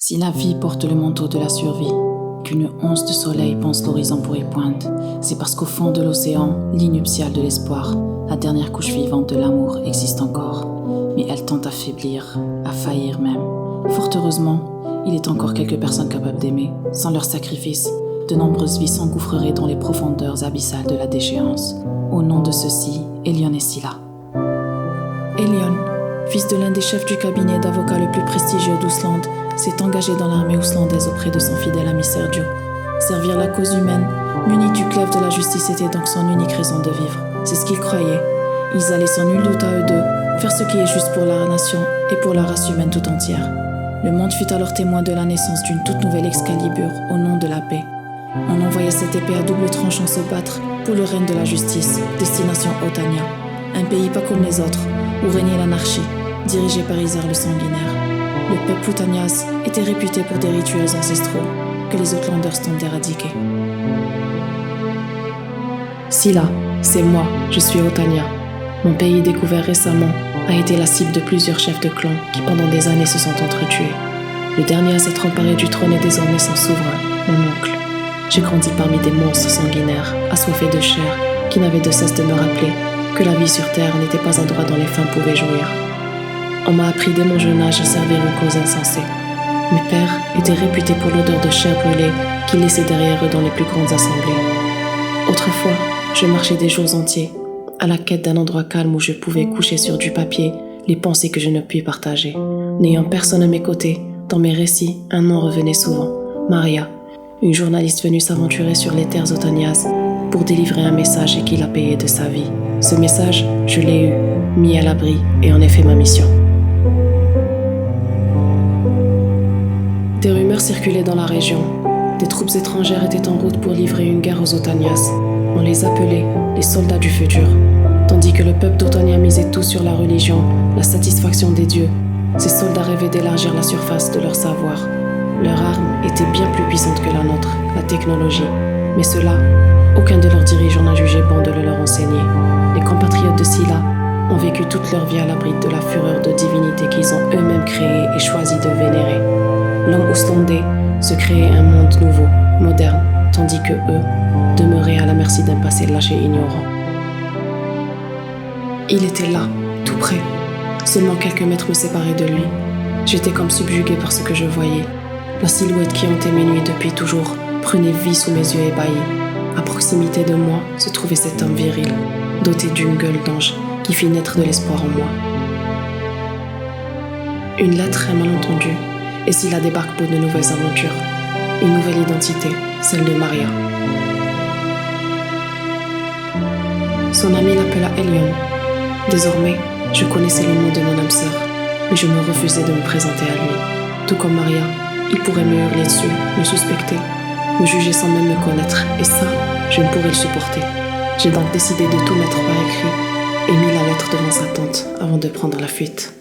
Si la vie porte le manteau de la survie, qu'une once de soleil pense l'horizon pour y pointe, c'est parce qu'au fond de l'océan, lit nuptial de l'espoir, la dernière couche vivante de l'amour existe encore. Mais elle tente à faiblir, à faillir même. Fort heureusement, il est encore quelques personnes capables d'aimer. Sans leur sacrifice, de nombreuses vies s'engouffreraient dans les profondeurs abyssales de la déchéance. Au nom de ceux-ci, Elion et Sila. Elion, fils de l'un des chefs du cabinet d'avocats le plus prestigieux d'Ousland, s'est engagé dans l'armée ouslandaise auprès de son fidèle ami Sergio. Servir la cause humaine, muni du glaive de la justice, était donc son unique raison de vivre. C'est ce qu'ils croyaient. Ils allaient sans nul doute à eux deux faire ce qui est juste pour la nation et pour la race humaine tout entière. Le monde fut alors témoin de la naissance d'une toute nouvelle Excalibur au nom de la paix. On envoyait cette épée à double tranchant se battre pour le règne de la justice, destination Otania. Un pays pas comme les autres, où régnait l'anarchie, dirigé par Isar le sanguinaire. Le peuple Otanias était réputé pour des rituels ancestraux que les Outlanders tentent d'éradiquer. Sila, c'est moi, je suis Otania. Mon pays découvert récemment a été la cible de plusieurs chefs de clan qui pendant des années se sont entretués. Le dernier à s'être emparé du trône est désormais son souverain, mon oncle. J'ai grandi parmi des monstres sanguinaires, assoiffés de chair, qui n'avaient de cesse de me rappeler que la vie sur Terre n'était pas un droit dont les femmes pouvaient jouir. On m'a appris dès mon jeune âge à servir une cause insensée. Mes pères étaient réputés pour l'odeur de chair brûlée qu'ils laissaient derrière eux dans les plus grandes assemblées. Autrefois, je marchais des jours entiers, à la quête d'un endroit calme où je pouvais coucher sur du papier les pensées que je ne puis partager. N'ayant personne à mes côtés, dans mes récits, un nom revenait souvent, Maria, une journaliste venue s'aventurer sur les terres otanias pour délivrer un message et qui l'a payé de sa vie. Ce message, je l'ai eu, mis à l'abri et en ai fait ma mission. Des rumeurs circulaient dans la région. Des troupes étrangères étaient en route pour livrer une guerre aux Otanias. On les appelait les soldats du futur. Tandis que le peuple d'Otania misait tout sur la religion, la satisfaction des dieux, ces soldats rêvaient d'élargir la surface de leur savoir. Leur arme était bien plus puissante que la nôtre, la technologie. Mais cela, aucun de leurs dirigeants n'a jugé bon de le leur enseigner. Les compatriotes de Sila ont vécu toute leur vie à l'abri de la fureur de divinité qu'ils ont eux-mêmes créée et choisi de vénérer. L'homme ouslandais se créait un monde nouveau, moderne, tandis que eux demeuraient à la merci d'un passé lâche et ignorant. Il était là, tout près. Seulement quelques mètres me séparaient de lui. J'étais comme subjuguée par ce que je voyais. La silhouette qui hantait mes nuits depuis toujours prenait vie sous mes yeux ébahis. À proximité de moi se trouvait cet homme viril, doté d'une gueule d'ange qui fit naître de l'espoir en moi. Une lettre, un malentendu, et Sila débarque pour de nouvelles aventures. Une nouvelle identité, celle de Maria. Son ami l'appela Elion. Désormais, je connaissais les mots de mon âme sœur, mais je me refusais de me présenter à lui. Tout comme Maria, il pourrait me hurler dessus, me suspecter, me juger sans même me connaître, et ça, je ne pourrais le supporter. J'ai donc décidé de tout mettre par écrit et mis la lettre devant sa tante avant de prendre la fuite.